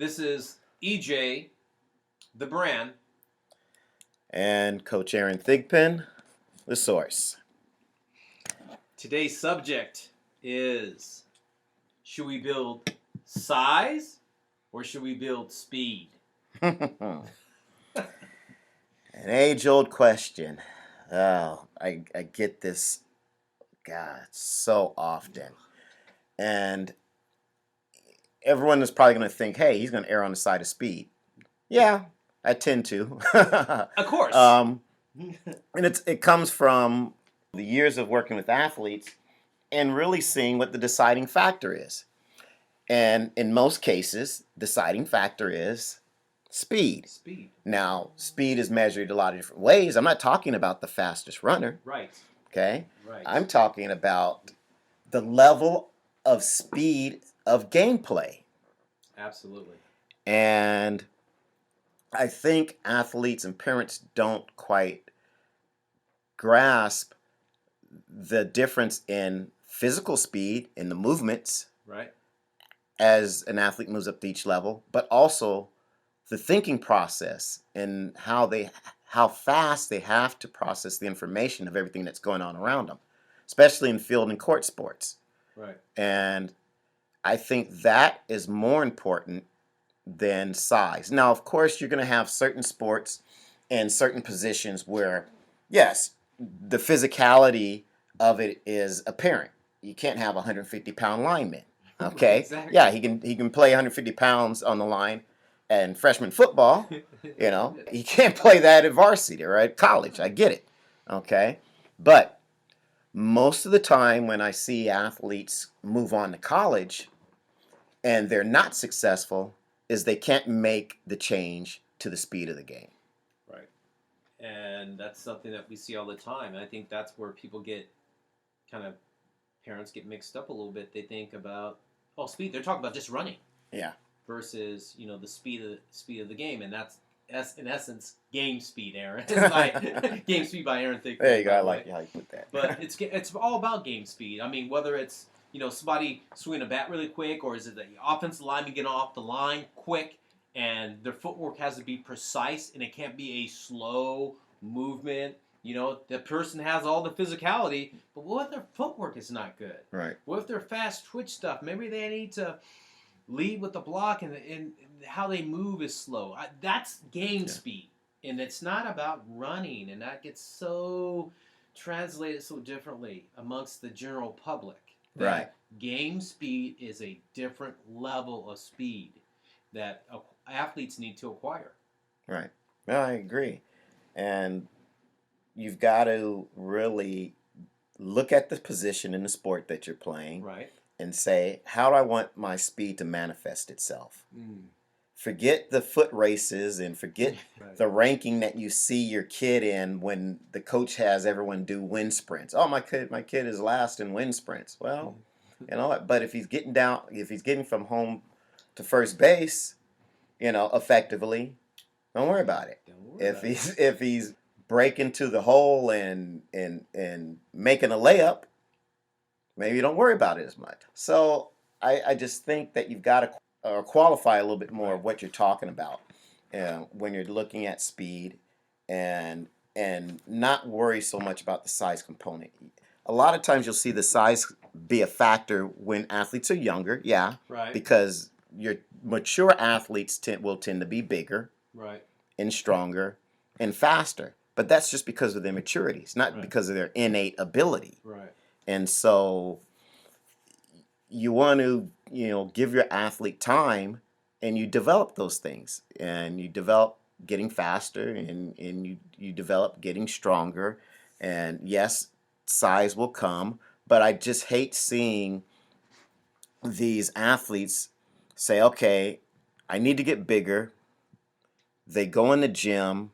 This is EJ, the brand. And Coach Aaron Thigpen, the source. Today's subject is, should we build size or should we build speed? An age-old question. Oh, I get this, God, so often. And everyone is probably going to think, hey, he's going to err on the side of speed. Yeah, I tend to. Of course. And it comes from the years of working with athletes and really seeing what the deciding factor is. And in most cases, deciding factor is speed. Speed. Now, speed is measured a lot of different ways. I'm not talking about the fastest runner. Right. Okay? Right. I'm talking about the level of speed of gameplay. Absolutely. And I think athletes and parents don't quite grasp the difference in physical speed in the movements Right. as an athlete moves up to each level, but also the thinking process and how fast they have to process the information of everything that's going on around them, especially in field and court sports. Right. And I think that is more important than size. Now, of course, you're going to have certain sports and certain positions where, yes, the physicality of it is apparent. You can't have a 150-pound lineman. Okay. Exactly. Yeah, he can play 150 pounds on the line and freshman football. He can't play that at varsity or at college. I get it. Okay. But most of the time when I see athletes move on to college and they're not successful is they can't make the change to the speed of the game. Right. And that's something that we see all the time. And I think that's where people parents get mixed up a little bit. They think about, speed. They're talking about just running. Yeah. Versus, the speed of the game, and that's in essence game speed, Aaron. Game speed by Aaron Thigpen. There you go. I like how you put that. But it's all about game speed. I mean, whether it's somebody swinging a bat really quick, or is it the offensive lineman getting off the line quick, and their footwork has to be precise, and it can't be a slow movement. The person has all the physicality, but what if their footwork is not good? Right. What if their fast twitch stuff? Maybe they need to lead with the block, and how they move is slow. That's game speed, and it's not about running, and that gets so translated so differently amongst the general public. Right. Game speed is a different level of speed that athletes need to acquire. Right. No, I agree. And you've got to really look at the position in the sport that you're playing. Right. And say, how do I want my speed to manifest itself? Mm. Forget the foot races and forget Right. the ranking that you see your kid in when the coach has everyone do wind sprints. Oh, my kid is last in wind sprints. Well, but if he's getting from home to first base, effectively, don't worry about it. If he's breaking to the hole and making a layup, maybe don't worry about it as much. So I just think that you've got to qualify a little bit more of what you're talking about when you're looking at speed and not worry so much about the size component. A lot of times you'll see the size be a factor when athletes are younger, yeah, Right. because your mature athletes will tend to be bigger, Right. and stronger and faster. But that's just because of their maturity. It's not because of their innate ability. Right. And so you want to, give your athlete time and you develop those things. And you develop getting faster and you develop getting stronger. And yes, size will come. But I just hate seeing these athletes say, okay, I need to get bigger. They go in the gym.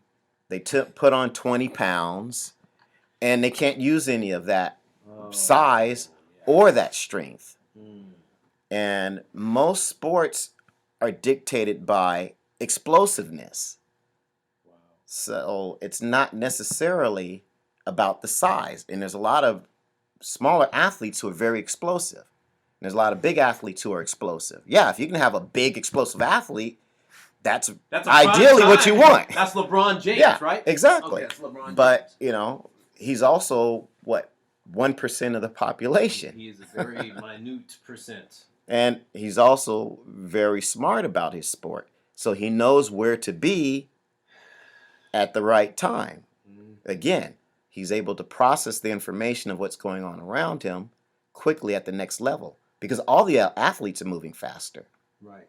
They put on 20 pounds. And they can't use any of that size or that strength. And most sports are dictated by explosiveness. Wow. So it's not necessarily about the size. And there's a lot of smaller athletes who are very explosive. There's a lot of big athletes who are explosive. Yeah, if you can have a big explosive athlete, that's That's a ideally prime what you time. want. That's LeBron James, Yeah, right? exactly. Okay, that's LeBron But James. you know, he's also what 1% of the population, He is a very minute percent. and he's also very smart about his sport. So he knows where to be at the right time. Again, he's able to process the information of what's going on around him quickly at the next level because all the athletes are moving faster. Right. No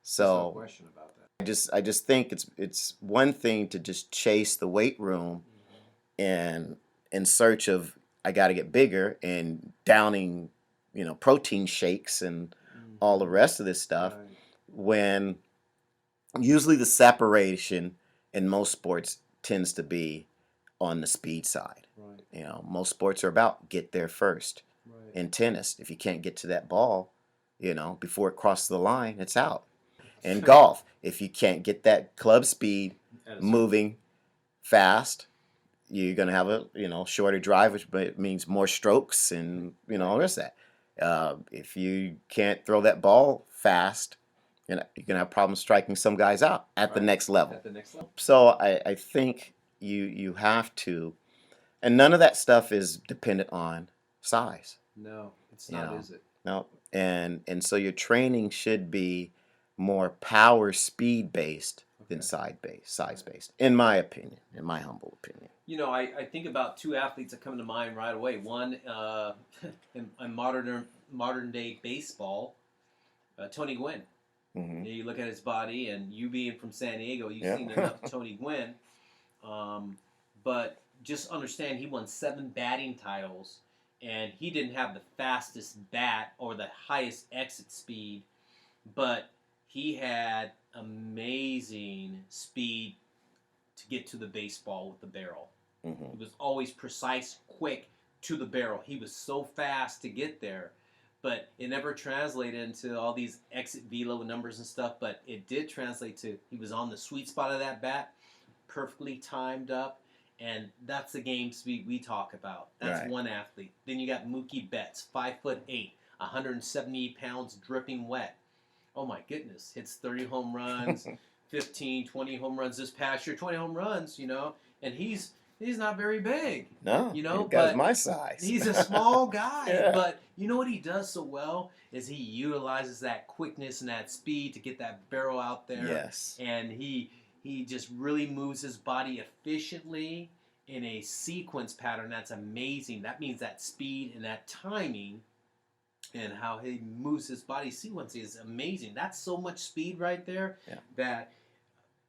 So question about that. I just think it's one thing to just chase the weight room and in search of I got to get bigger and downing, you know, protein shakes and all the rest of this stuff Right. when usually the separation in most sports tends to be on the speed side. Right. You know, most sports are about get there first. Right. In tennis, if you can't get to that ball, you know, before it crosses the line, it's out. In golf, if you can't get that club speed moving fast, you're going to have a, you know, shorter drive, which means more strokes and, you know, all the rest of that. If you can't throw that ball fast, you know, you're going to have problems striking some guys out at the Right. next level. At the next level. So I think you have to, and none of that stuff is dependent on size. No, it's You not, know. is it? No, and so your training should be more power speed based than Okay. size based, in my opinion, in my humble opinion. You know, I think about two athletes that come to mind right away. One in modern day baseball, Tony Gwynn. Mm-hmm. You look at his body, and you being from San Diego, you've Yeah. seen enough of Tony Gwynn. But just understand, he won 7 batting titles, and he didn't have the fastest bat or the highest exit speed, but he had amazing speed to get to the baseball with the barrel. Mm-hmm. He was always precise, quick to the barrel. He was so fast to get there, but it never translated into all these exit velo numbers and stuff. But it did translate to he was on the sweet spot of that bat, perfectly timed up, and that's the game speed we talk about. That's Right. one athlete. Then you got Mookie Betts, 5'8", 170 pounds, dripping wet. Oh my goodness, hits 30 home runs, 15, 20 home runs this past year, 20 home runs, you know, and he's not very big. No, You know, you guys but my size. He's a small guy, Yeah. but you know what he does so well is he utilizes that quickness and that speed to get that barrel out there. Yes. And he just really moves his body efficiently in a sequence pattern that's amazing. That means that speed and that timing and how he moves his body sequence is amazing. That's so much speed right there that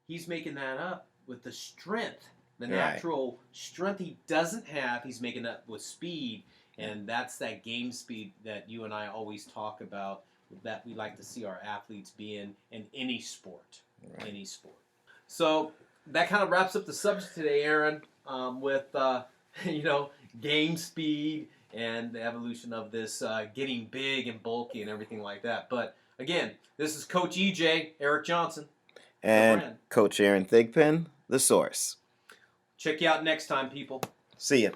he's making that up with the strength. The natural strength he doesn't have, he's making up with speed, and that's that game speed that you and I always talk about, that we like to see our athletes be in any sport. Right. Any sport. So that kind of wraps up the subject today, Aaron, with you know, game speed and the evolution of this getting big and bulky and everything like that. But again, this is Coach EJ, Eric Johnson. And Coach Aaron Thigpen, the source. Check you out next time, people. See ya.